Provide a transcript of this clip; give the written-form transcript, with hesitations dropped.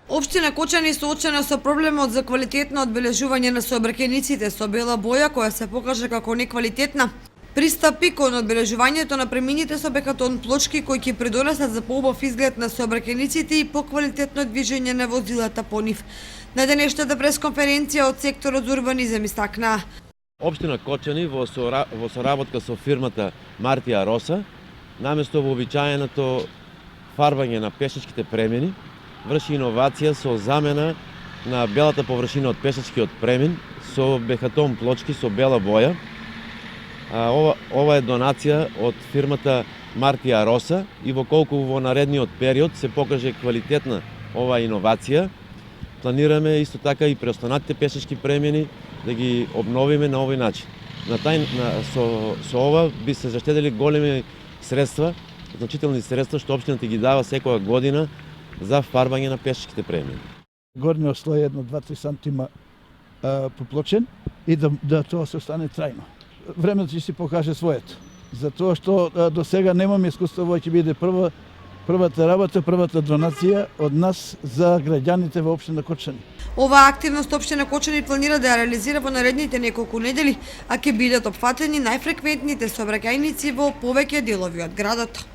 Општина Кочани соочена со проблемот за квалитетно одбележување на сообраќајниците со бела боја која се покажа како неквалитетна. Пристапи кон одбележувањето на премините со бекатон плочки кои ќе придонесат за поубав изглед на сообраќајниците и поквалитетно движење на возилата по нив. На денешната пресконференција од секторот за урбанизам истакнаа: Општина Кочани во соработка со фирмата Мартија Роса, наместо вообичаеното фарбање на пешачките премини, врши иновација со замена на белата површина од пешачкиот премин со бехатон плочки со бела боја. Ова е донација од фирмата Мартија Роса и воколку во наредниот период се покаже квалитетна оваа иновација, планираме исто така и преостанатите пешачки премини да ги обновиме на овој начин. Со ова би се заштедели големи средства, значителни средства што општината ги дава секоја година за фарбање на пешачките премини. Горниот слој 1-2-3 сантима поплочен и да тоа се остане трајно. Времето ќе си покаже своето. Затоа што до сега немаме искуство, ова ќе биде првата работа, првата донација од нас за граѓаните во општина Кочани. Оваа активност општина Кочани планира да ја реализира во наредните неколку недели, а ќе бидат опфатени најфреквентните сообраќајници во повеќе делови од градот.